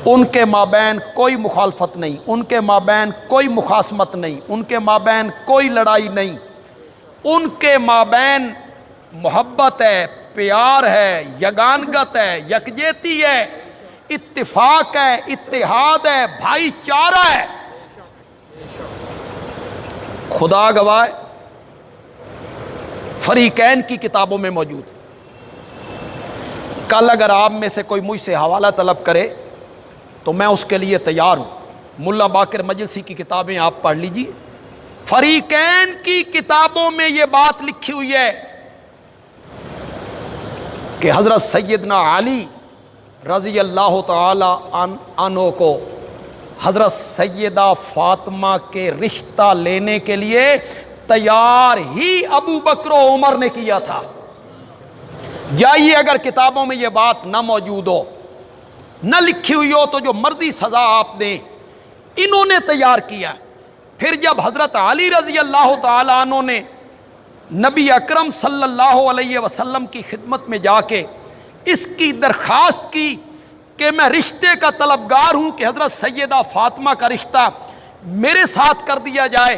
ان کے مابین کوئی مخالفت نہیں، ان کے مابین کوئی مخاصمت نہیں، ان کے مابین کوئی لڑائی نہیں، ان کے مابین محبت ہے، پیار ہے، یگانگت ہے، یکجہتی ہے، اتفاق ہے، اتحاد ہے، بھائی چارہ ہے۔ خدا گواہ ہے، فریقین کی کتابوں میں موجود۔ کل اگر آپ میں سے کوئی مجھ سے حوالہ طلب کرے تو میں اس کے لیے تیار ہوں۔ ملا باقر مجلسی کی کتابیں آپ پڑھ لیجیے، فریقین کی کتابوں میں یہ بات لکھی ہوئی ہے کہ حضرت سیدنا علی رضی اللہ تعالی عنہ کو حضرت سیدہ فاطمہ کے رشتہ لینے کے لیے تیار ہی ابو بکر و عمر نے کیا تھا۔ یا یہ اگر کتابوں میں یہ بات نہ موجود ہو، نہ لکھی ہوئی ہو، تو جو مرضی سزا آپ دیں، انہوں نے تیار کیا۔ پھر جب حضرت علی رضی اللہ تعالی عنہ نے نبی اکرم صلی اللہ علیہ وسلم کی خدمت میں جا کے اس کی درخواست کی کہ میں رشتے کا طلبگار ہوں کہ حضرت سیدہ فاطمہ کا رشتہ میرے ساتھ کر دیا جائے،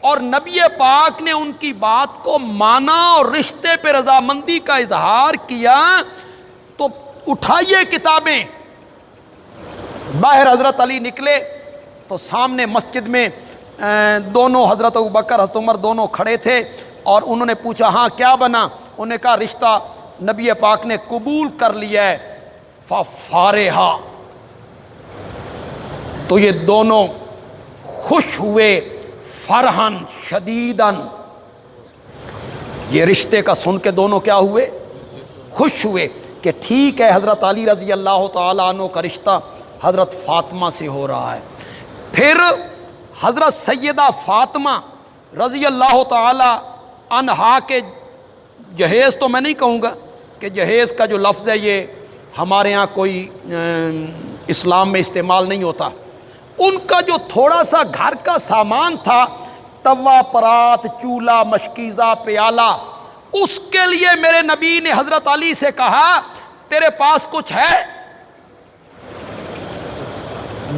اور نبی پاک نے ان کی بات کو مانا اور رشتے پہ رضامندی کا اظہار کیا، تو اٹھائیے کتابیں۔ باہر حضرت علی نکلے تو سامنے مسجد میں دونوں حضرت ابوبکر حضرت عمر دونوں کھڑے تھے، اور انہوں نے پوچھا ہاں کیا بنا؟ انہوں نے کہا رشتہ نبی پاک نے قبول کر لیا ہے۔ ففارہا، تو یہ دونوں خوش ہوئے، فرحن شدیدن، یہ رشتے کا سن کے دونوں کیا ہوئے؟ خوش ہوئے کہ ٹھیک ہے، حضرت علی رضی اللہ تعالیٰ عنہ کا رشتہ حضرت فاطمہ سے ہو رہا ہے۔ پھر حضرت سیدہ فاطمہ رضی اللہ تعالی عنہا کے جہیز، تو میں نہیں کہوں گا کہ جہیز کا جو لفظ ہے یہ ہمارے ہاں کوئی اسلام میں استعمال نہیں ہوتا، ان کا جو تھوڑا سا گھر کا سامان تھا، توا، پرات، چولہا، مشکیزہ، پیالہ، اس کے لیے میرے نبی نے حضرت علی سے کہا تیرے پاس کچھ ہے؟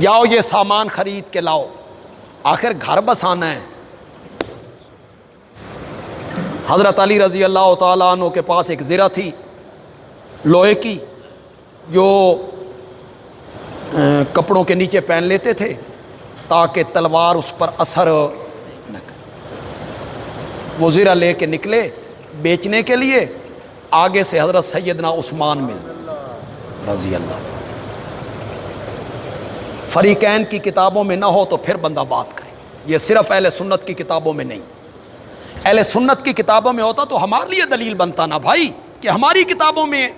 جاؤ یہ سامان خرید کے لاؤ، آخر گھر بسانا ہے۔ حضرت علی رضی اللہ تعالیٰ عنہ کے پاس ایک زرہ تھی لوہے کی، جو کپڑوں کے نیچے پہن لیتے تھے تاکہ تلوار اس پر اثر نہ کرے۔ وہ زرہ لے کے نکلے بیچنے کے لیے، آگے سے حضرت سیدنا عثمان مل رضی اللہ۔ فریقین کی کتابوں میں نہ ہو تو پھر بندہ بات کرے، یہ صرف اہل سنت کی کتابوں میں نہیں۔ اہل سنت کی کتابوں میں ہوتا تو ہمارے لیے دلیل بنتا نا بھائی کہ ہماری کتابوں میں ہے،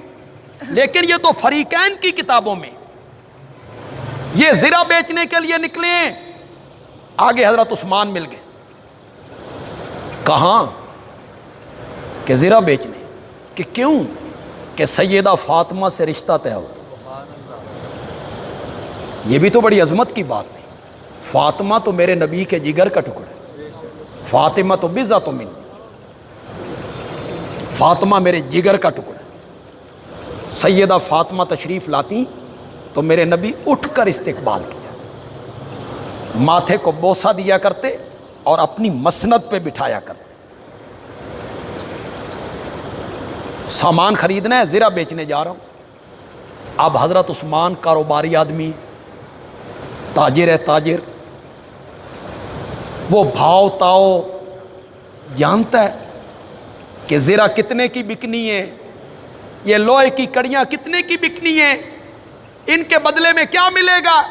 لیکن یہ تو فریقین کی کتابوں میں۔ یہ زرہ بیچنے کے لیے نکلے ہیں، آگے حضرت عثمان مل گئے، کہاں کہ زرہ بیچنے، کہ کیوں؟ کہ سیدہ فاطمہ سے رشتہ طے ہو۔ یہ بھی تو بڑی عظمت کی بات تھی، فاطمہ تو میرے نبی کے جگر کا ٹکڑا ہے، فاطمہ تو بضعۃ منی، فاطمہ میرے جگر کا ٹکڑا ہے۔ سیدہ فاطمہ تشریف لاتی تو میرے نبی اٹھ کر استقبال کیا، ماتھے کو بوسہ دیا کرتے اور اپنی مسند پہ بٹھایا کرتے۔ سامان خریدنا ہے، زرہ بیچنے جا رہا ہوں۔ اب حضرت عثمان کاروباری آدمی، تاجر ہے، تاجر، وہ بھاؤ تاؤ جانتا ہے کہ زرہ کتنے کی بکنی ہے، یہ لوہے کی کڑیاں کتنے کی بکنی ہیں، ان کے بدلے میں کیا ملے گا،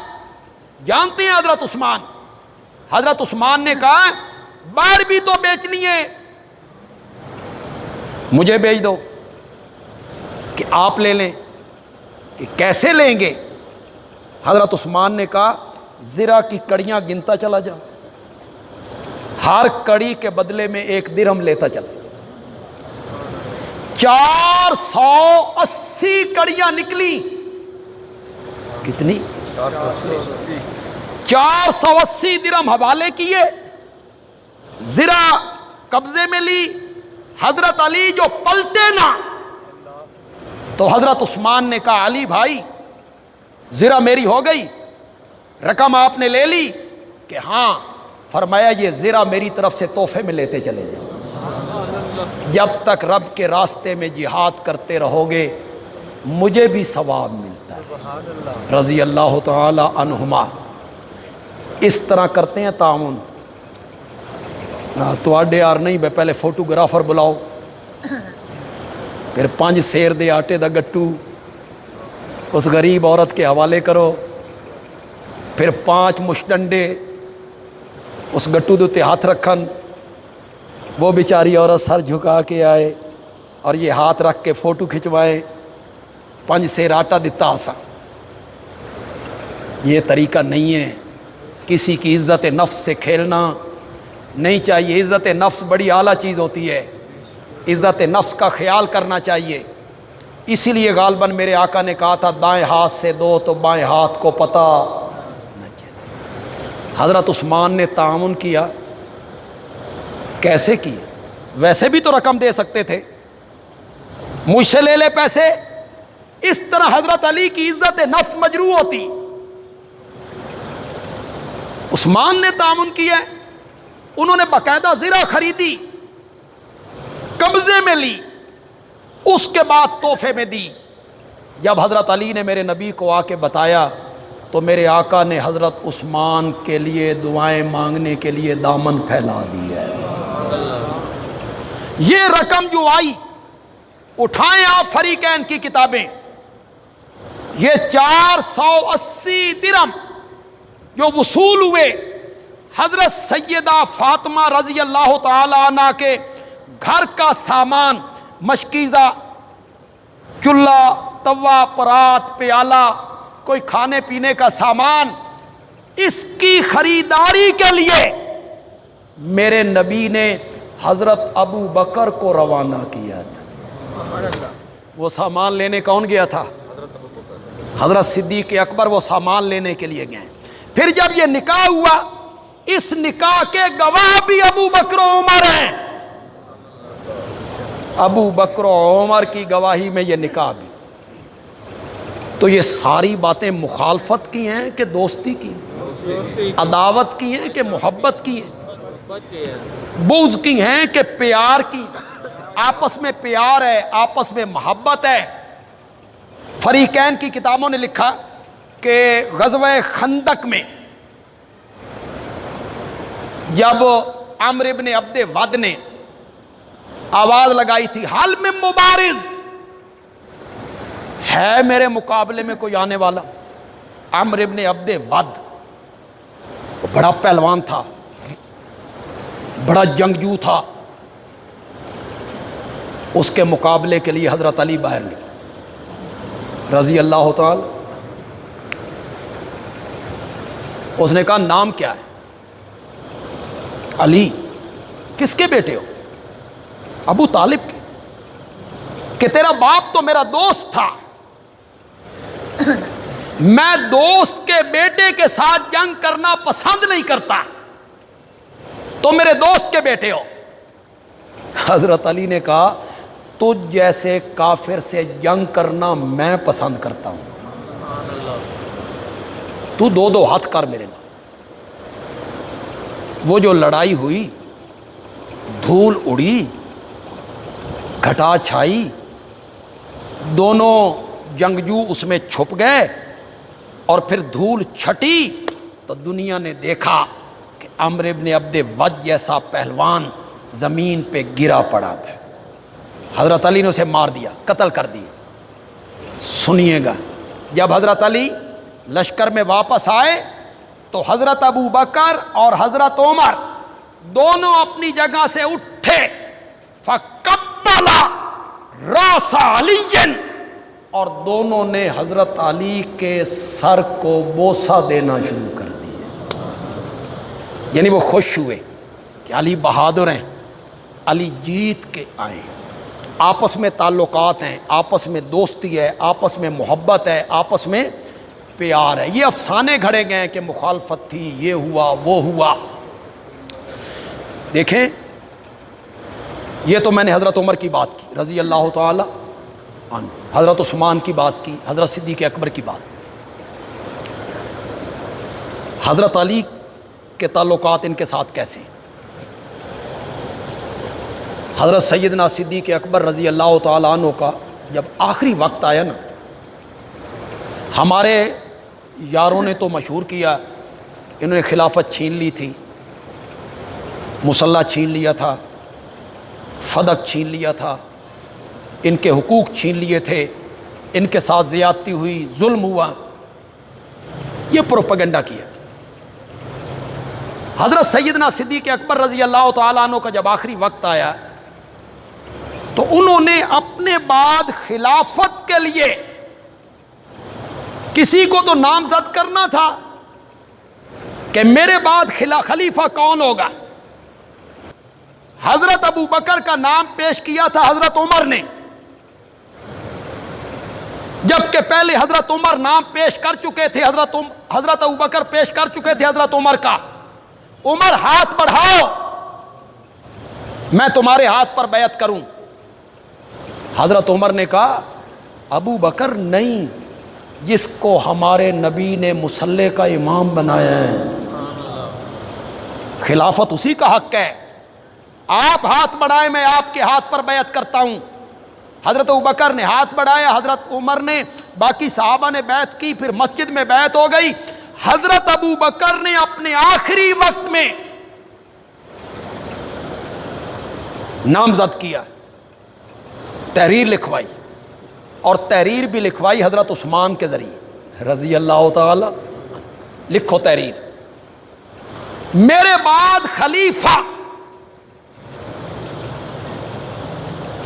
جانتے ہیں حضرت عثمان۔ حضرت عثمان نے کہا باہر بھی تو بیچنی ہے، مجھے بیچ دو کہ آپ لے لیں۔ کہ کیسے لیں گے؟ حضرت عثمان نے کہا زرہ کی کڑیاں گنتا چلا جا، ہر کڑی کے بدلے میں 1 درہم لیتا چلا۔ 480 کڑیاں نکلی، کتنی؟ 480 درہم حوالے کیے، زرہ قبضے میں لی۔ حضرت علی جو پلٹے نا تو حضرت عثمان نے کہا علی بھائی زرہ میری ہو گئی، رقم آپ نے لے لی کہ ہاں، فرمایا یہ زرہ میری طرف سے تحفے میں لیتے چلے جائیں، جب تک رب کے راستے میں جہاد کرتے رہو گے مجھے بھی ثواب ملتا ہے۔ رضی اللہ تعالی عنہما اس طرح کرتے ہیں تعاون۔ تو آڈے یار نہیں بے، پہلے فوٹوگرافر بلاؤ، پھر 5 سیر دے آٹے دا گٹو اس غریب عورت کے حوالے کرو، پھر 5 مشڈنڈے اس گٹو دے تے ہاتھ رکھن، وہ بیچاری عورت سر جھکا کے آئے اور یہ ہاتھ رکھ کے فوٹو کھنچوائیں، 5 سیر آٹا دیتا آسا۔ یہ طریقہ نہیں ہے، کسی کی عزت نفس سے کھیلنا نہیں چاہیے۔ عزت نفس بڑی اعلیٰ چیز ہوتی ہے، عزت نفس کا خیال کرنا چاہیے۔ اسی لیے غالباً میرے آقا نے کہا تھا دائیں ہاتھ سے دو تو بائیں ہاتھ کو پتہ نہ چلے۔ حضرت عثمان نے تعاون کیا، کیسے کیا؟ ویسے بھی تو رقم دے سکتے تھے، مجھ سے لے لے پیسے، اس طرح حضرت علی کی عزت نفس مجروح ہوتی۔ عثمان نے تعاون کیا، انہوں نے باقاعدہ زرہ خریدی، قبضے میں لی، اس کے بعد تحفے میں دی۔ جب حضرت علی نے میرے نبی کو آ کے بتایا تو میرے آقا نے حضرت عثمان کے لیے دعائیں مانگنے کے لیے دامن پھیلا دی ہے۔ یہ رقم جو آئی، اٹھائیں آپ فریقین کی کتابیں، یہ 480 درہم جو وصول ہوئے حضرت سیدہ فاطمہ رضی اللہ تعالی عنہ کے گھر کا سامان، مشکیزہ، چولہا، توا، پرات، پیالہ، کوئی کھانے پینے کا سامان، اس کی خریداری کے لیے میرے نبی نے حضرت ابو بکر کو روانہ کیا تھا۔ وہ سامان لینے کون گیا تھا؟ حضرت صدیق اکبر وہ سامان لینے کے لیے گئے۔ پھر جب یہ نکاح ہوا، اس نکاح کے گواہ بھی ابو بکر و عمر ہیں۔ ابو بکر و عمر کی گواہی میں یہ نکاح بھی۔ تو یہ ساری باتیں مخالفت کی ہیں کہ دوستی کی، عداوت کی ہیں کہ محبت کی ہیں، بغض کی ہیں کہ پیار کی؟ آپس میں پیار ہے، آپس میں محبت ہے۔ فریقین کی کتابوں نے لکھا کہ غزوہ خندق میں جب عمرو ابن عبد ود نے آواز لگائی تھی حل میں مبارز، ہے میرے مقابلے میں کوئی آنے والا؟ عمرو ابن عبد ود بڑا پہلوان تھا، بڑا جنگجو تھا، اس کے مقابلے کے لیے حضرت علی باہر نکلے رضی اللہ تعالی۔ اس نے کہا نام کیا ہے؟ علی۔ کس کے بیٹے ہو؟ ابو طالب کے۔ کہ تیرا باپ تو میرا دوست تھا، میں دوست کے بیٹے کے ساتھ جنگ کرنا پسند نہیں کرتا، تو میرے دوست کے بیٹے ہو۔ حضرت علی نے کہا تجھ جیسے کافر سے جنگ کرنا میں پسند کرتا ہوں، تو دو ہاتھ کر میرے نام۔ وہ جو لڑائی ہوئی، دھول اڑی، گھٹا چھائی، دونوں جنگجو اس میں چھپ گئے، اور پھر دھول چھٹی تو دنیا نے دیکھا کہ عمرو ابن عبد ود جیسا پہلوان زمین پہ گرا پڑا تھا۔ حضرت علی نے اسے مار دیا، قتل کر دیا۔ سنیے گا، جب حضرت علی لشکر میں واپس آئے تو حضرت ابو بکر اور حضرت عمر دونوں اپنی جگہ سے اٹھے، فقبل راس علی، اور دونوں نے حضرت علی کے سر کو بوسہ دینا شروع کر دیا۔ یعنی وہ خوش ہوئے کہ علی بہادر ہیں، علی جیت کے آئے۔ آپس میں تعلقات ہیں، آپس میں دوستی ہے، آپس میں محبت ہے، آپس میں پیار ہے۔ یہ افسانے گھڑے گئے کہ مخالفت تھی، یہ ہوا وہ ہوا۔ دیکھیں، یہ تو میں نے حضرت عمر کی بات کی رضی اللہ تعالی عنہ، حضرت عثمان کی بات کی، حضرت صدیق اکبر کی بات۔ حضرت علی کے تعلقات ان کے ساتھ کیسے ہیں؟ حضرت سیدنا صدیق اکبر رضی اللہ تعالیٰ عنہ کا جب آخری وقت آیا نا، ہمارے یاروں نے تو مشہور کیا انہوں نے خلافت چھین لی تھی، مصلح چھین لیا تھا، فدق چھین لیا تھا، ان کے حقوق چھین لیے تھے، ان کے ساتھ زیادتی ہوئی، ظلم ہوا، یہ پروپیگنڈا کیا۔ حضرت سیدنا صدیق اکبر رضی اللہ تعالیٰ عنہ کا جب آخری وقت آیا تو انہوں نے اپنے بعد خلافت کے لیے کسی کو تو نامزد کرنا تھا کہ میرے بعد خلیفہ کون ہوگا۔ حضرت ابو بکر کا نام پیش کیا تھا حضرت عمر نے، جبکہ پہلے حضرت عمر نام پیش کر چکے تھے، حضرت ابو بکر پیش کر چکے تھے حضرت عمر کا۔ عمر ہاتھ بڑھاؤ میں تمہارے ہاتھ پر بیعت کروں۔ حضرت عمر نے کہا ابو بکر نہیں، جس کو ہمارے نبی نے مصلی کا امام بنایا ہے، خلافت اسی کا حق ہے، آپ ہاتھ بڑھائیں میں آپ کے ہاتھ پر بیعت کرتا ہوں۔ حضرت ابو بکر نے ہاتھ بڑھایا، حضرت عمر نے، باقی صحابہ نے بیعت کی، پھر مسجد میں بیعت ہو گئی۔ حضرت ابو بکر نے اپنے آخری وقت میں نامزد کیا، تحریر لکھوائی، اور تحریر بھی لکھوائی حضرت عثمان کے ذریعے رضی اللہ تعالی۔ لکھو تحریر، میرے بعد خلیفہ،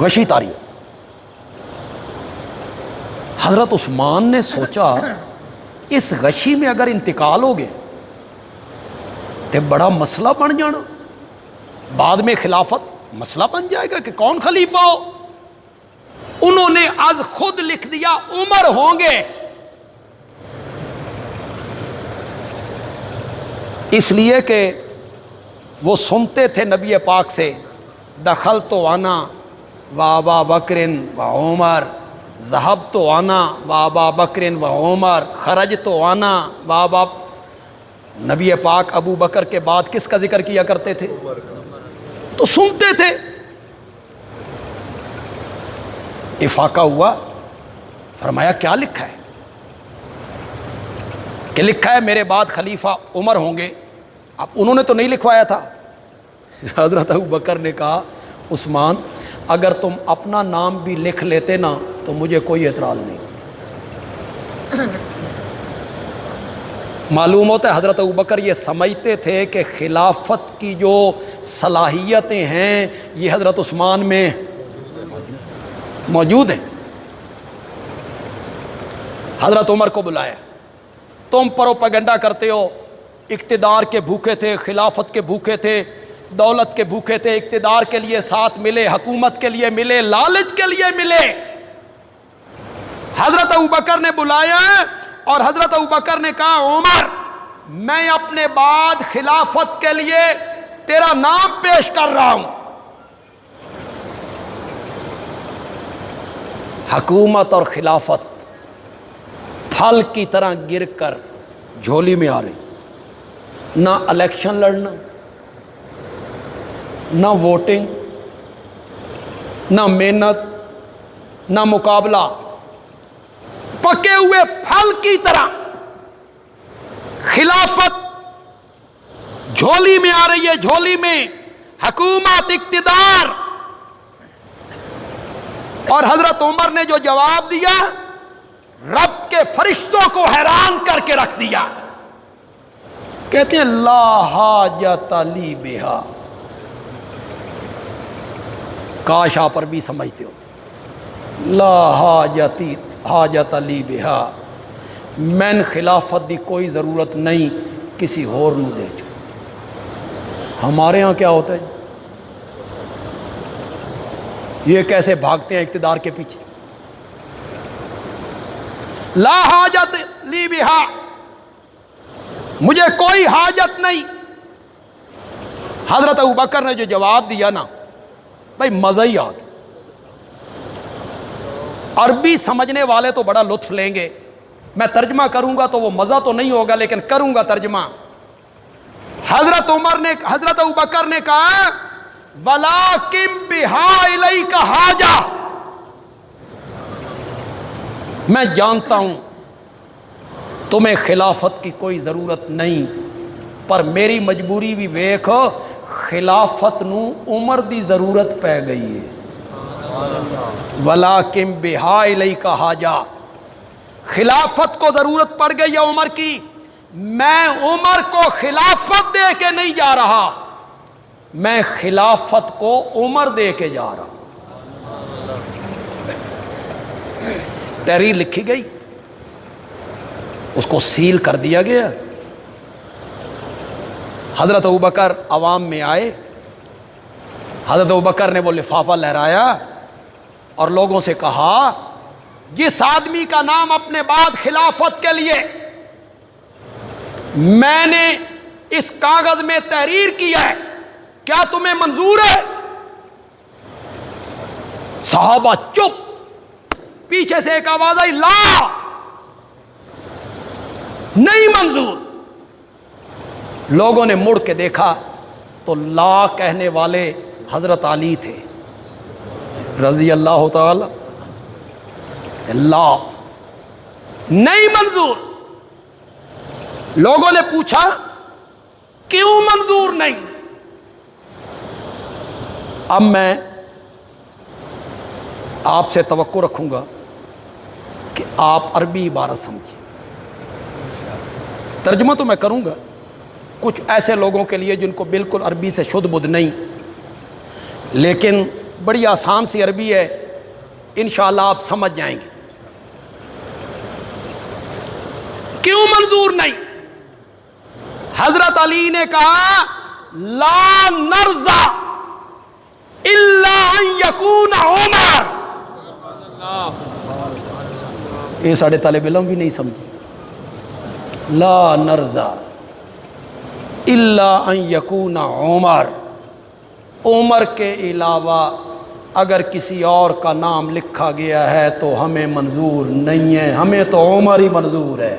غشی تاریخ۔ حضرت عثمان نے سوچا اس غشی میں اگر انتقال ہو گئے تو بڑا مسئلہ بن جانا، بعد میں خلافت مسئلہ بن جائے گا کہ کون خلیفہ ہو۔ انہوں نے از خود لکھ دیا عمر ہوں گے، اس لیے کہ وہ سنتے تھے نبی پاک سے دخلت انا و ابا بکر و عمر، ذهبت انا و ابا بکر و عمر، خرجت انا و ابا۔ نبی پاک ابو بکر کے بعد کس کا ذکر کیا کرتے تھے؟ تو سنتے تھے۔ افاقہ ہوا، فرمایا کیا لکھا ہے؟ کہ لکھا ہے میرے بعد خلیفہ عمر ہوں گے۔ اب انہوں نے تو نہیں لکھوایا تھا۔ حضرت ابو بکر نے کہا عثمان اگر تم اپنا نام بھی لکھ لیتے نا تو مجھے کوئی اعتراض نہیں۔ معلوم ہوتا ہے حضرت ابو بکر یہ سمجھتے تھے کہ خلافت کی جو صلاحیتیں ہیں یہ حضرت عثمان میں موجود ہیں۔ حضرت عمر کو بلایا، تم پروپیگنڈا کرتے ہو، اقتدار کے بھوکے تھے، خلافت کے بھوکے تھے، دولت کے بھوکے تھے، اقتدار کے لیے ساتھ ملے، حکومت کے لیے ملے، لالچ کے لیے ملے۔ حضرت ابو بکر نے بلایا اور حضرت ابو بکر نے کہا عمر میں اپنے بعد خلافت کے لیے تیرا نام پیش کر رہا ہوں۔ حکومت اور خلافت پھل کی طرح گر کر جھولی میں آ رہی، نہ الیکشن لڑنا، نہ ووٹنگ، نہ محنت، نہ مقابلہ، پکے ہوئے پھل کی طرح خلافت جھولی میں آ رہی ہے، جھولی میں حکومت، اقتدار۔ اور حضرت عمر نے جو جواب دیا رب کے فرشتوں کو حیران کر کے رکھ دیا۔ کہتے ہیں لا حاجت لی بہا، کاش آپ عربی سمجھتے ہو، لا حاجت لی بہا، مین خلافت دی کوئی ضرورت نہیں، کسی اور نو دے جو۔ ہمارے ہاں کیا ہوتا ہے جی؟ یہ کیسے بھاگتے ہیں اقتدار کے پیچھے۔ لا حاجت لی بہا، مجھے کوئی حاجت نہیں۔ حضرت ابو بکر نے جو جواب دیا نا بھائی مزہ ہی آ گیا۔ عربی سمجھنے والے تو بڑا لطف لیں گے، میں ترجمہ کروں گا تو وہ مزہ تو نہیں ہوگا لیکن کروں گا ترجمہ۔ حضرت ابوبکر نے کہا وَلَٰكِن بِهَا إِلَيْكَ حَاجَةٌ، میں جانتا ہوں تمہیں خلافت کی کوئی ضرورت نہیں، پر میری مجبوری بھی ویکھ، خلافت نو عمر دی ضرورت پہ گئی ہے۔ وَلَٰكِن بِهَا إِلَيْكَ حَاجَةٌ، خلافت کو ضرورت پڑ گئی ہے عمر کی، میں عمر کو خلافت دے کے نہیں جا رہا، میں خلافت کو عمر دے کے جا رہا ہوں۔ تحریر لکھی گئی، اس کو سیل کر دیا گیا۔ حضرت ابوبکر عوام میں آئے، حضرت ابوبکر نے وہ لفافہ لہرایا اور لوگوں سے کہا جس آدمی کا نام اپنے بعد خلافت کے لیے میں نے اس کاغذ میں تحریر کیا ہے، کیا تمہیں منظور ہے؟ صحابہ چپ، پیچھے سے ایک آواز آئی لا، نہیں منظور۔ لوگوں نے مڑ کے دیکھا تو لا کہنے والے حضرت علی تھے رضی اللہ تعالی، لا نہیں منظور۔ لوگوں نے پوچھا کیوں منظور نہیں؟ اب میں آپ سے توقع رکھوں گا کہ آپ عربی عبارت سمجھیں، ترجمہ تو میں کروں گا کچھ ایسے لوگوں کے لیے جن کو بالکل عربی سے شدھ بدھ نہیں، لیکن بڑی آسان سی عربی ہے، انشاءاللہ آپ سمجھ جائیں گے۔ کیوں منظور نہیں؟ حضرت علی نے کہا لا نرضى الا ان يكون عمر۔ یہ ساڑھے طالب علم بھی نہیں سمجھے، لا نرضى الا ان يكون عمر، عمر کے علاوہ اگر کسی اور کا نام لکھا گیا ہے تو ہمیں منظور نہیں ہے، ہمیں تو عمر ہی منظور ہے۔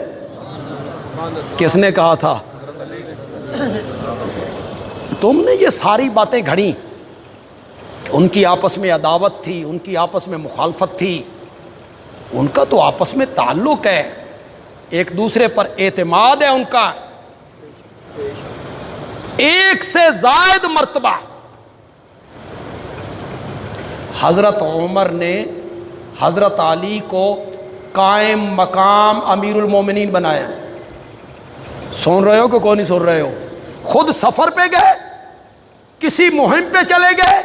کس نے کہا تھا؟ تم نے یہ ساری باتیں گھڑی، ان کی آپس میں عداوت تھی، ان کی آپس میں مخالفت تھی، ان کا تو آپس میں تعلق ہے، ایک دوسرے پر اعتماد ہے ان کا، ایک سے زائد مرتبہ۔ حضرت عمر نے حضرت علی کو قائم مقام امیر المومنین بنایا۔ سن رہے ہو کہ کوئی نہیں سن رہے ہو؟ خود سفر پہ گئے، کسی مہم پہ چلے گئے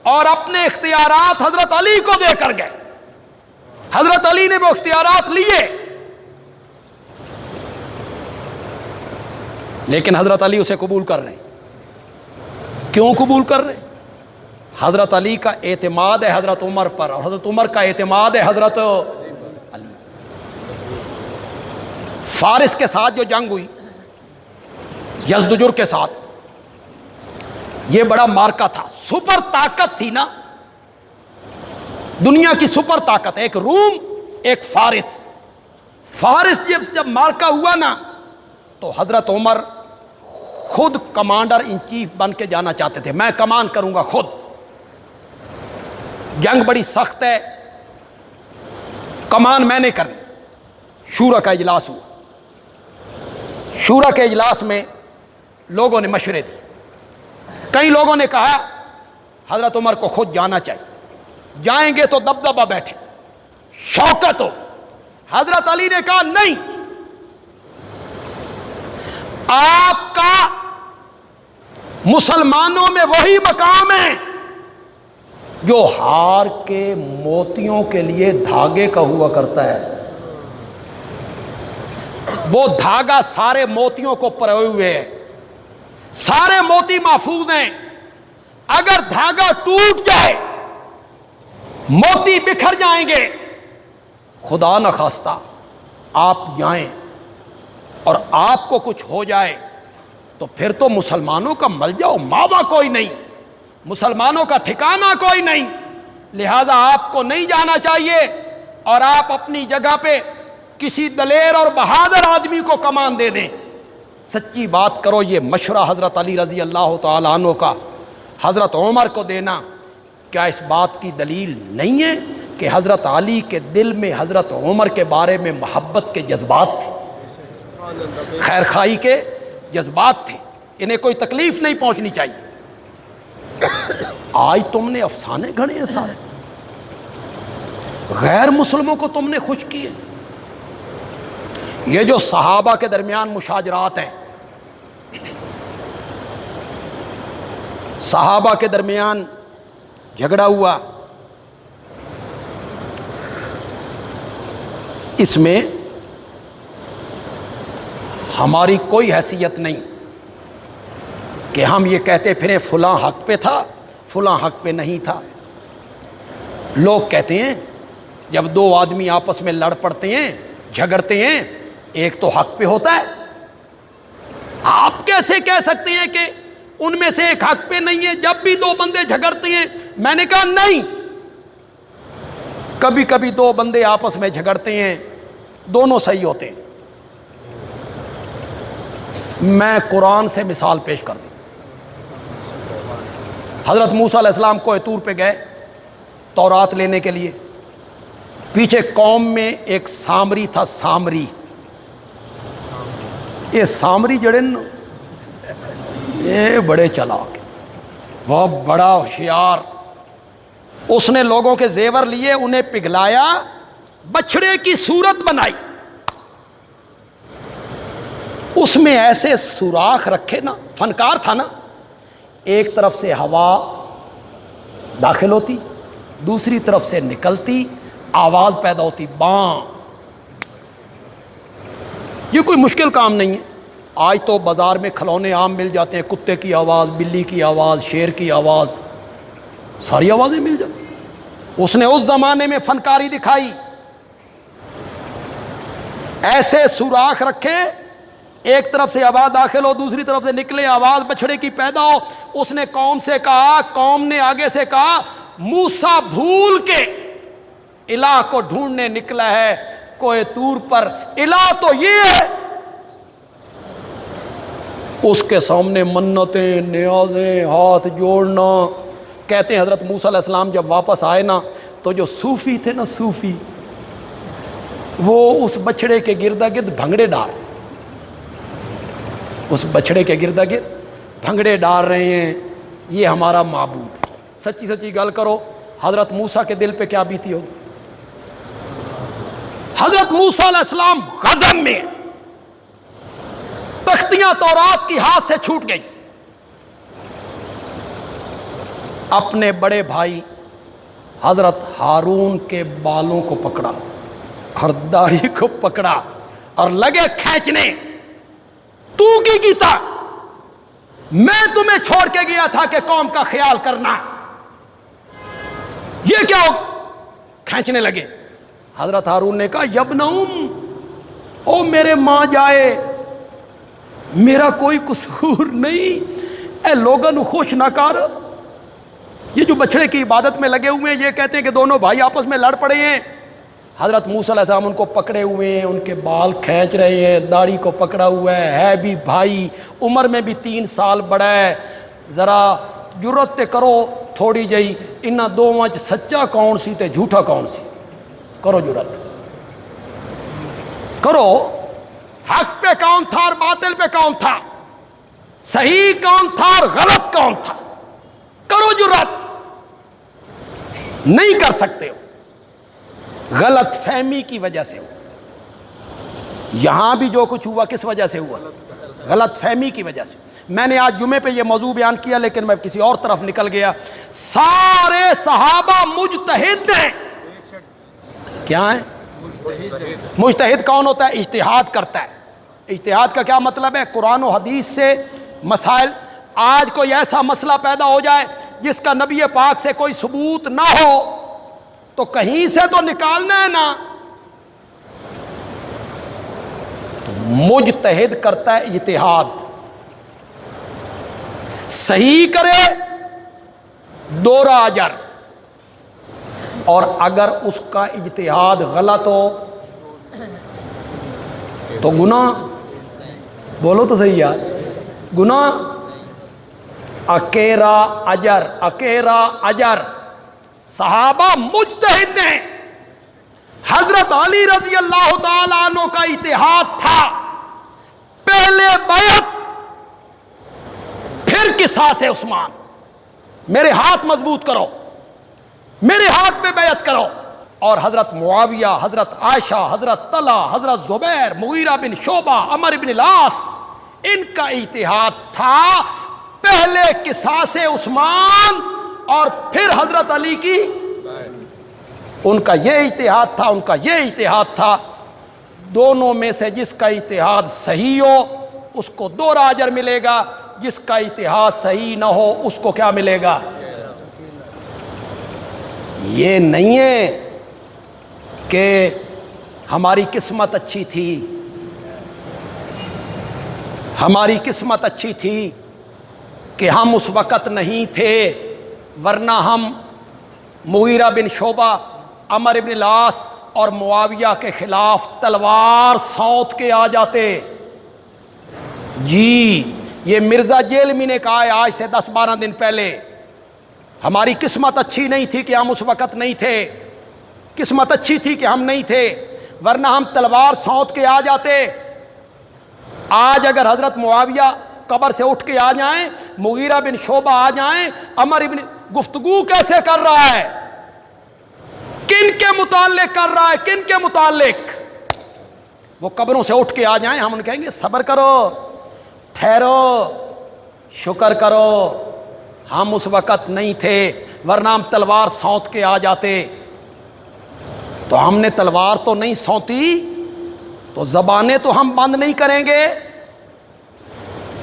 اور اپنے اختیارات حضرت علی کو دے کر گئے، حضرت علی نے وہ اختیارات لیے، لیکن حضرت علی اسے قبول کر رہے ہیں۔ کیوں قبول کر رہے ہیں؟ حضرت علی کا اعتماد ہے حضرت عمر پر، اور حضرت عمر کا اعتماد ہے حضرت علی۔ فارس کے ساتھ جو جنگ ہوئی، یزدجر کے ساتھ، یہ بڑا مارکا تھا، سپر طاقت تھی نا، دنیا کی سپر طاقت، ایک روم ایک فارس۔ فارس جب مارکا ہوا نا تو حضرت عمر خود کمانڈر ان چیف بن کے جانا چاہتے تھے، میں کمان کروں گا خود۔ جنگ بڑی سخت ہے، کمان میں نے کرنی۔ شورا کا اجلاس ہوا، شورا کے اجلاس میں لوگوں نے مشورے دی، کئی لوگوں نے کہا حضرت عمر کو خود جانا چاہیے، جائیں گے تو دبدبہ بیٹھے، شوکت ہو۔ حضرت علی نے کہا نہیں، آپ کا مسلمانوں میں وہی مقام ہے جو ہار کے موتیوں کے لیے دھاگے کا ہوا کرتا ہے۔ وہ دھاگا سارے موتیوں کو پروئے ہوئے ہے، سارے موتی محفوظ ہیں، اگر دھاگا ٹوٹ جائے موتی بکھر جائیں گے، خدا نخواستہ آپ جائیں اور آپ کو کچھ ہو جائے تو پھر تو مسلمانوں کا ملجا و ماوا کوئی نہیں، مسلمانوں کا ٹھکانہ کوئی نہیں، لہذا آپ کو نہیں جانا چاہیے، اور آپ اپنی جگہ پہ کسی دلیر اور بہادر آدمی کو کمان دے دیں۔ سچی بات کرو. یہ مشورہ حضرت علی رضی اللہ تعالیٰ عنہ کا حضرت عمر کو دینا کیا اس بات کی دلیل نہیں ہے کہ حضرت علی کے دل میں حضرت عمر کے بارے میں محبت کے جذبات تھے, خیر خواہی کے جذبات تھے, انہیں کوئی تکلیف نہیں پہنچنی چاہیے. آج تم نے افسانے گھڑے ہیں سارے, غیر مسلموں کو تم نے خوش کیے. یہ جو صحابہ کے درمیان مشاجرات ہیں, صحابہ کے درمیان جھگڑا ہوا, اس میں ہماری کوئی حیثیت نہیں کہ ہم یہ کہتے پھریں فلاں حق پہ تھا فلاں حق پہ نہیں تھا. لوگ کہتے ہیں جب دو آدمی آپس میں لڑ پڑتے ہیں جھگڑتے ہیں ایک تو حق پہ ہوتا ہے. آپ کیسے کہہ سکتے ہیں کہ ان میں سے ایک حق پہ نہیں ہے؟ جب بھی دو بندے جھگڑتے ہیں, میں نے کہا نہیں, کبھی کبھی دو بندے آپس میں جھگڑتے ہیں دونوں صحیح ہوتے ہیں. میں قرآن سے مثال پیش کر دوں. حضرت موسیٰ علیہ السلام کوہ طور پہ گئے تورات لینے کے لیے. پیچھے قوم میں ایک سامری تھا, سامری. یہ سامری جڑے نا یہ بڑے چلاک, وہ بڑا ہوشیار. اس نے لوگوں کے زیور لیے, انہیں پگھلایا, بچڑے کی صورت بنائی, اس میں ایسے سوراخ رکھے نا, فنکار تھا نا, ایک طرف سے ہوا داخل ہوتی دوسری طرف سے نکلتی, آواز پیدا ہوتی باں. یہ کوئی مشکل کام نہیں ہے. آج تو بازار میں کھلونے عام مل جاتے ہیں, کتے کی آواز, بلی کی آواز, شیر کی آواز, ساری آوازیں مل جاتی. اس نے اس زمانے میں فنکاری دکھائی, ایسے سوراخ رکھے, ایک طرف سے آواز داخل ہو دوسری طرف سے نکلے, آواز بچڑے کی پیدا ہو. اس نے قوم سے کہا, قوم نے آگے سے کہا موسیٰ بھول کے الہ کو ڈھونڈنے نکلا ہے کوہ طور پر, الہ تو یہ ہے. اس کے سامنے منتیں, نیازیں, ہاتھ جوڑنا. کہتے ہیں حضرت موسیٰ علیہ السلام جب واپس آئے نا تو جو صوفی تھے نا, صوفی, وہ اس بچڑے کے گردا گرد بھنگڑے ڈال, اس بچڑے کے گردا گرد بھنگڑے ڈال رہے ہیں. یہ ہمارا معبود. سچی سچی گل کرو, حضرت موسیٰ کے دل پہ کیا بیتی ہو؟ حضرت موسیٰ علیہ السلام غضب میں, تختیاں تورات کی ہاتھ سے چھوٹ گئی. اپنے بڑے بھائی حضرت ہارون کے بالوں کو پکڑا اور داڑھی کو پکڑا اور لگے کھینچنے. تو کی کیتا, میں تمہیں چھوڑ کے گیا تھا کہ قوم کا خیال کرنا, یہ کیا ہو؟ کھینچنے لگے. حضرت ہارون نے کہا یبن او میرے ماں جائے, میرا کوئی قصور نہیں, اے لوگن خوش نہ کر. یہ جو بچڑے کی عبادت میں لگے ہوئے ہیں یہ کہتے ہیں کہ دونوں بھائی آپس میں لڑ پڑے ہیں. حضرت موسیٰ علیہ السلام ان کو پکڑے ہوئے ہیں, ان کے بال کھینچ رہے ہیں, داڑھی کو پکڑا ہوا ہے بھی بھائی, عمر میں بھی 3 سال بڑا ہے. ذرا جرت تے کرو تھوڑی جئی, انہاں دوواں وچ سچا کون سی تے جھوٹا کون سی؟ کرو جرت کرو, حق پہ کون تھا اور باطل پہ کون تھا, صحیح کون تھا اور غلط کون تھا؟ کرو جرت. نہیں کر سکتے ہو, غلط فہمی کی وجہ سے ہو. یہاں بھی جو کچھ ہوا کس وجہ سے ہوا؟ غلط فہمی کی وجہ سے. میں نے آج جمعے پہ یہ موضوع بیان کیا لیکن میں کسی اور طرف نکل گیا. سارے صحابہ مجتہد ہیں. کیا ہیں؟ مجتہد کون ہوتا ہے؟ اجتہاد کرتا ہے. اجتہاد کا کیا مطلب ہے؟ قرآن و حدیث سے مسائل. آج کوئی ایسا مسئلہ پیدا ہو جائے جس کا نبی پاک سے کوئی ثبوت نہ ہو تو کہیں سے تو نکالنا ہے نا. مجتہد کرتا ہے اجتہاد, صحیح کرے دوہرا اجر, اور اگر اس کا اجتہاد غلط ہو تو گناہ بولو تو صحیح یار. گناہ اکیرا اجر، اکیرا اجر. صحابہ مجتہد نے. حضرت علی رضی اللہ تعالیٰ عنہ کا اتحاد تھا، پہلے بیعت پھر قصاص عثمان. میرے ہاتھ مضبوط کرو، میرے ہاتھ پہ بیعت کرو. اور حضرت معاویہ، حضرت عائشہ، حضرت طلحہ، حضرت زبیر، مغیرہ بن شعبہ، عمر بن العاص، ان کا اتحاد تھا پہلے قصاص عثمان اور پھر حضرت علی کی. ان کا یہ اتحاد تھا، ان کا یہ اتحاد تھا. دونوں میں سے جس کا اتحاد صحیح ہو اس کو 2 اجر ملے گا، جس کا اتحاد صحیح نہ ہو اس کو کیا ملے گا؟ یہ نہیں ہے کہ ہماری قسمت اچھی تھی، ہماری قسمت اچھی تھی کہ ہم اس وقت نہیں تھے، ورنہ ہم مغیرہ بن شعبہ، عمر بن العاص اور معاویہ کے خلاف تلوار سونت کے آ جاتے. جی یہ مرزا جیلمی نے کہا ہے آج سے 10-12 دن پہلے، ہماری قسمت اچھی نہیں تھی کہ ہم اس وقت نہیں تھے، قسمت اچھی تھی کہ ہم نہیں تھے، ورنہ ہم تلوار سونت کے آ جاتے. آج اگر حضرت معاویہ قبر سے اٹھ کے آ جائیں، مغیرہ بن شعبہ آ جائیں، عمر بن، گفتگو کیسے کر رہا ہے، کن کے متعلق کر رہا ہے، کن کے متعلق؟ وہ قبروں سے اٹھ کے آ جائیں، ہم ان کہیں گے صبر کرو، ٹھہرو، شکر کرو، ہم اس وقت نہیں تھے، ورنہ ہم تلوار سونت کے آ جاتے. تو ہم نے تلوار تو نہیں سونتی، تو زبانیں تو ہم بند نہیں کریں گے.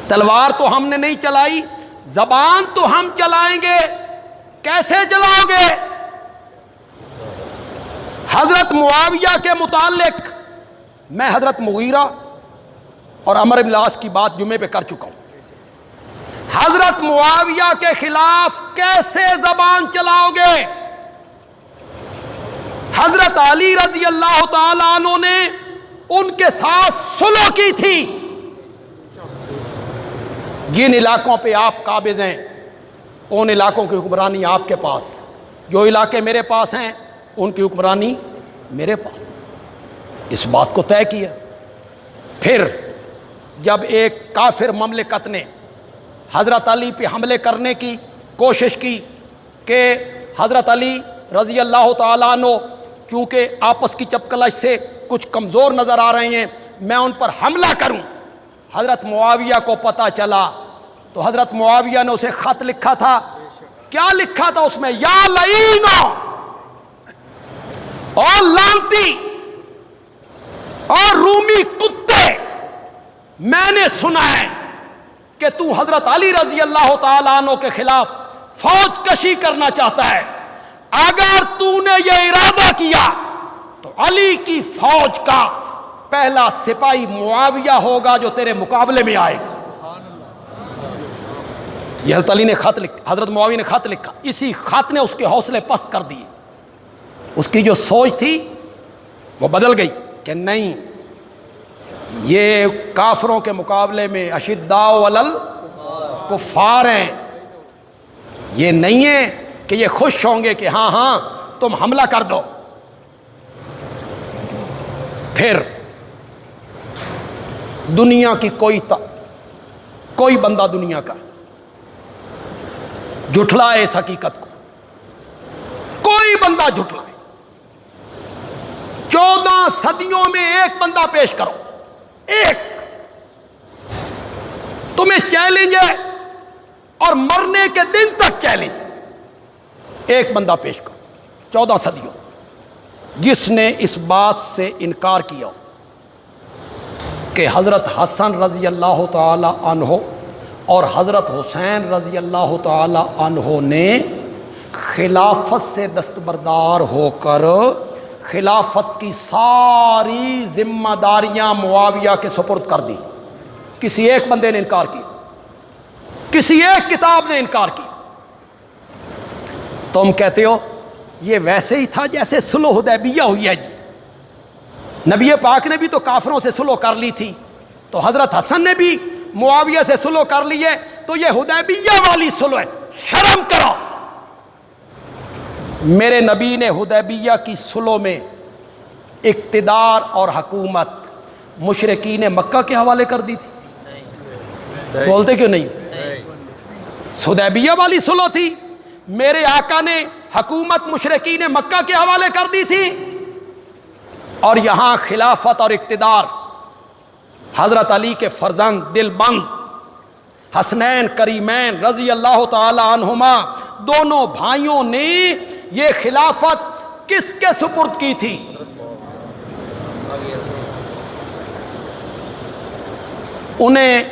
تلوار تو ہم نے نہیں چلائی، زبان تو ہم چلائیں گے. کیسے چلاؤ گے؟ حضرت معاویہ کے متعلق میں حضرت مغیرہ اور عمر بن العاص کی بات جمعے پہ کر چکا ہوں. حضرت معاویہ کے خلاف کیسے زبان چلاؤ گے؟ حضرت علی رضی اللہ تعالیٰ عنہ نے ان کے ساتھ صلح کی تھی. جن علاقوں پہ آپ قابض ہیں ان علاقوں کی حکمرانی آپ کے پاس، جو علاقے میرے پاس ہیں ان کی حکمرانی میرے پاس. اس بات کو طے کیا. پھر جب ایک کافر مملکت نے حضرت علی پہ حملے کرنے کی کوشش کی کہ حضرت علی رضی اللہ تعالیٰ عنہ چونکہ آپس کی چپکلش سے کچھ کمزور نظر آ رہے ہیں، میں ان پر حملہ کروں. حضرت معاویہ کو پتہ چلا تو حضرت معاویہ نے اسے خط لکھا تھا. کیا لکھا تھا اس میں؟ یا لعینو، اور لانتی اور رومی کتے، میں نے سنا ہے کہ تو حضرت علی رضی اللہ تعالیٰ عنہ کے خلاف فوج کشی کرنا چاہتا ہے. اگر تو نے یہ ارادہ کیا تو علی کی فوج کا پہلا سپاہی معاویہ ہوگا جو تیرے مقابلے میں آئے گا. یہ حضرت علی نے خط لکھا، حضرت معاویہ نے خط لکھا. اسی خط نے اس کے حوصلے پست کر دیے. اس کی جو سوچ تھی وہ بدل گئی کہ نہیں، یہ کافروں کے مقابلے میں اشداء علی الکفار ہیں. یہ نہیں ہے کہ یہ خوش ہوں گے کہ ہاں ہاں تم حملہ کر دو. پھر دنیا کی کوئی بندہ دنیا کا جھٹلائے اس حقیقت کو، کوئی بندہ جھٹلائے. 14 صدیوں میں ایک بندہ پیش کرو، ایک. تمہیں چیلنج ہے اور مرنے کے دن تک چیلنج ہے. ایک بندہ پیش کرو 14 صدیوں جس نے اس بات سے انکار کیا کہ حضرت حسن رضی اللہ تعالی عنہ اور حضرت حسین رضی اللہ تعالی عنہ نے خلافت سے دستبردار ہو کر خلافت کی ساری ذمہ داریاں معاویہ کے سپرد کر دی. کسی ایک بندے نے انکار کیا، کسی ایک کتاب نے انکار کی. تم کہتے ہو یہ ویسے ہی تھا جیسے صلح حدیبیہ ہوئی ہے. جی نبی پاک نے بھی تو کافروں سے صلح کر لی تھی، تو حضرت حسن نے بھی معاویہ سے صلح کر لی ہے، تو یہ حدیبیہ والی صلح ہے، شرم کرو۔ میرے نبی نے حدیبیہ کی صلح میں اقتدار اور حکومت مشرکین مکہ کے حوالے کر دی تھی؟ بولتے کیوں نہیں؟ حدیبیہ والی صلح تھی، میرے آقا نے حکومت مشرکین مکہ کے حوالے کر دی تھی، اور یہاں خلافت اور اقتدار حضرت علی کے فرزند دل بند حسنین کریمین رضی اللہ تعالی عنہما دونوں بھائیوں نے یہ خلافت کس کے سپرد کی تھی؟ انہیں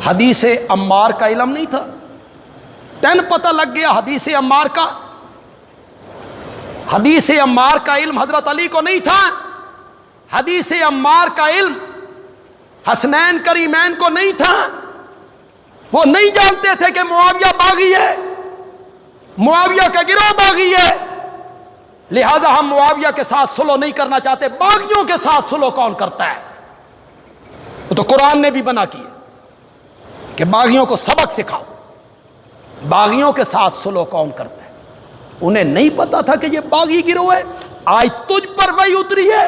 حدیث عمار کا علم نہیں تھا، پتہ لگ گیا حدیث عمار کا، حدیث عمار کا علم حضرت علی کو نہیں تھا، حدیث عمار کا علم حسنین کریمین کو نہیں تھا، وہ نہیں جانتے تھے کہ معاویہ باغی ہے، معاویہ کا گروہ باغی ہے، لہذا ہم معاویہ کے ساتھ صلح نہیں کرنا چاہتے۔ باغیوں کے ساتھ صلح کون کرتا ہے؟ وہ تو قرآن نے بھی بنا کی ہے کہ باغیوں کو سبق سکھاؤ، باغیوں کے ساتھ صلح کون کرتا ہے؟ انہیں نہیں پتا تھا کہ یہ باغی گروہ ہے، آج تجھ پر وہی اتری ہے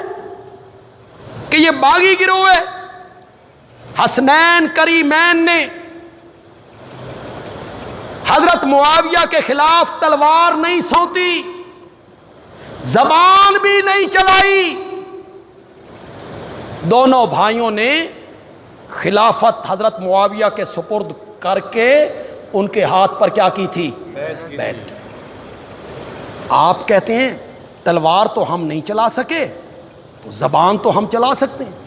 کہ یہ باغی گروہ ہے۔ حسنین کریمین نے حضرت معاویہ کے خلاف تلوار نہیں سونتی، زبان بھی نہیں چلائی، دونوں بھائیوں نے خلافت حضرت معاویہ کے سپرد کر کے ان کے ہاتھ پر کیا کی تھی؟ بیعت کی۔ آپ کہتے ہیں تلوار تو ہم نہیں چلا سکے، تو زبان تو ہم چلا سکتے ہیں،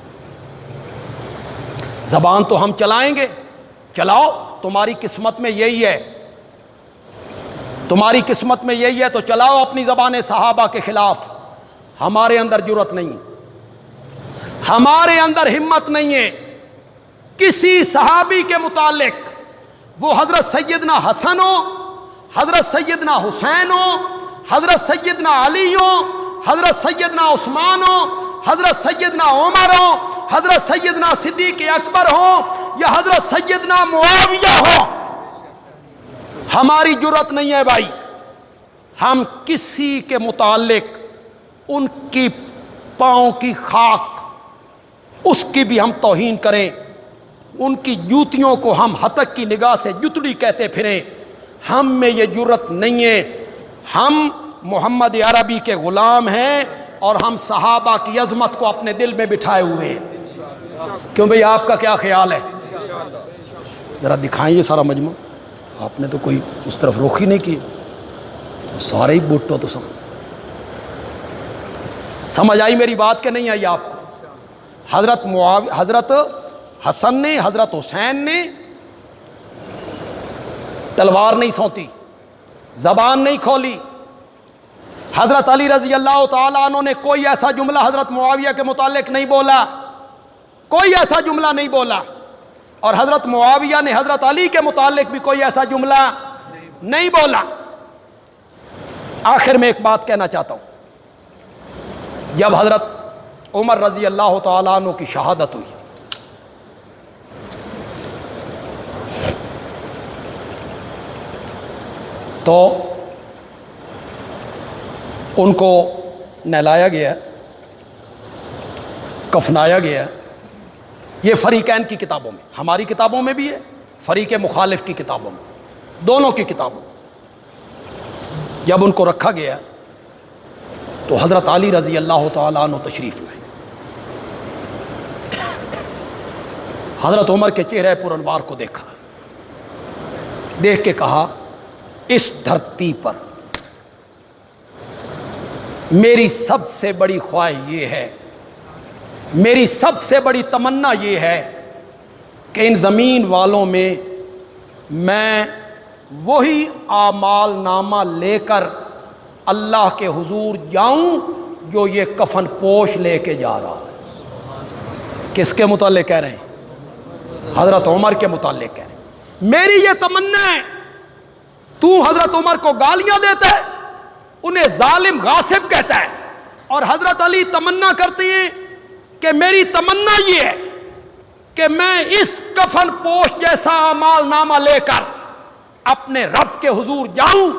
زبان تو ہم چلائیں گے، چلاؤ، تمہاری قسمت میں یہی ہے، تمہاری قسمت میں یہی ہے، تو چلاؤ اپنی زبان صحابہ کے خلاف۔ ہمارے اندر جرأت نہیں ہے، ہمارے اندر ہمت نہیں ہے کسی صحابی کے متعلق، وہ حضرت سیدنا حسن ہو، حضرت سیدنا حسین ہو، حضرت سیدنا علی ہو، حضرت سیدنا عثمان ہو، حضرت سیدنا عمر ہو، حضرت سیدنا صدیق اکبر ہو، یا حضرت سیدنا معاویہ ہو، ہماری جرأت نہیں ہے بھائی، ہم کسی کے متعلق ان کی پاؤں کی خاک اس کی بھی ہم توہین کریں، ان کی جوتیوں کو ہم ہتک کی نگاہ سے جتڑی کہتے پھریں، ہم میں یہ جرأت نہیں ہے۔ ہم محمد عربی کے غلام ہیں اور ہم صحابہ کی عظمت کو اپنے دل میں بٹھائے ہوئے ہیں۔ کیوں بھئی آپ کا کیا خیال ہے؟ ذرا دکھائیں یہ سارا مجموعہ، آپ نے تو کوئی اس طرف رخ ہی نہیں کی، سارے ہی بوٹو تو سمجھ آئی میری بات کہ نہیں آئی آپ کو؟ حضرت حسن نے، حضرت حسین نے تلوار نہیں سونتی، زبان نہیں کھولی، حضرت علی رضی اللہ تعالیٰ عنہ نے کوئی ایسا جملہ حضرت معاویہ کے متعلق نہیں بولا، کوئی ایسا جملہ نہیں بولا، اور حضرت معاویہ نے حضرت علی کے متعلق بھی کوئی ایسا جملہ نہیں بولا۔ آخر میں ایک بات کہنا چاہتا ہوں، جب حضرت عمر رضی اللہ تعالیٰ عنہ کی شہادت ہوئی، تو ان کو نہلایا گیا، کفنایا گیا۔ یہ فریقین کی کتابوں میں، ہماری کتابوں میں بھی ہے، فریق مخالف کی کتابوں میں، دونوں کی کتابوں میں۔ جب ان کو رکھا گیا تو حضرت علی رضی اللہ تعالیٰ عنہ تشریف لائے، حضرت عمر کے چہرے پر انوار کو دیکھا، دیکھ کے کہا اس دھرتی پر میری سب سے بڑی خواہش یہ ہے، میری سب سے بڑی تمنا یہ ہے کہ ان زمین والوں میں وہی اعمال نامہ لے کر اللہ کے حضور جاؤں جو یہ کفن پوش لے کے جا رہا ہے۔ کس کے متعلق کہہ رہے ہیں؟ حضرت عمر کے متعلق کہہ رہے ہیں۔ میری یہ تمنا ہے، تو حضرت عمر کو گالیاں دیتا ہے، انہیں ظالم غاصب کہتا ہے، اور حضرت علی تمنا کرتے ہیں کہ میری تمنا یہ ہے کہ میں اس کفن پوش جیسا اعمال نامہ لے کر اپنے رب کے حضور جاؤں.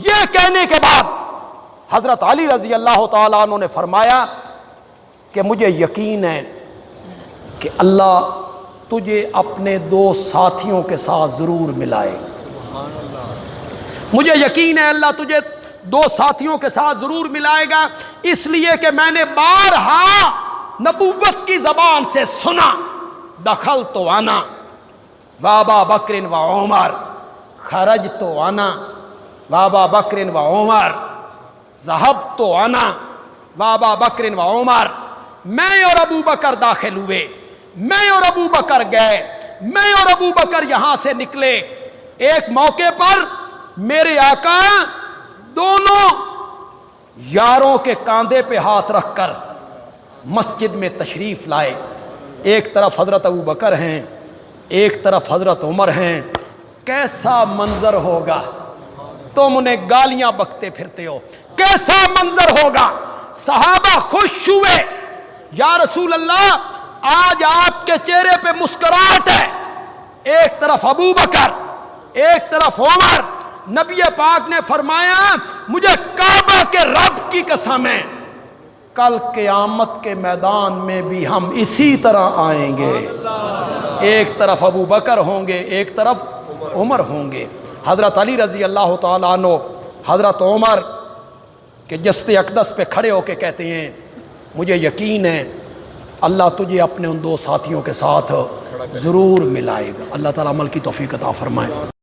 یہ کہنے کے بعد حضرت علی رضی اللہ تعالیٰ عنہ نے فرمایا کہ مجھے یقین ہے کہ اللہ تجھے اپنے 2 ساتھیوں کے ساتھ ضرور ملائے. مجھے یقین ہے اللہ تجھے 2 ساتھیوں کے ساتھ ضرور ملائے گا، اس لیے کہ میں نے بارہا نبوت کی زبان سے سنا. دخل تو آنا وابا بکر و عمر، خرج تو آنا وابا بکر و عمر، ذهب تو آنا وابا بکر و عمر. میں اور ابو بکر داخل ہوئے، میں اور ابو بکر گئے، میں اور ابو بکر یہاں سے نکلے. ایک موقع پر میرے آقا دونوں یاروں کے کاندھے پہ ہاتھ رکھ کر مسجد میں تشریف لائے. ایک طرف حضرت ابو بکر ہیں، ایک طرف حضرت عمر ہیں. کیسا منظر ہوگا، تم انہیں گالیاں بکتے پھرتے ہو، کیسا منظر ہوگا. صحابہ خوش ہوئے، یا رسول اللہ آج آپ کے چہرے پہ مسکراہٹ ہے. ایک طرف ابو بکر، ایک طرف عمر. نبی پاک نے فرمایا مجھے کعبہ کے رب کی قسم ہے کل قیامت کے میدان میں بھی ہم اسی طرح آئیں گے. ایک طرف ابو بکر ہوں گے، ایک طرف عمر ہوں گے. حضرت علی رضی اللہ تعالیٰ عنہ حضرت عمر کے جسد اقدس پہ کھڑے ہو کے کہتے ہیں مجھے یقین ہے اللہ تجھے اپنے ان 2 ساتھیوں کے ساتھ ضرور ملائے گا. اللہ تعالیٰ عمل کی توفیق عطا فرمائے.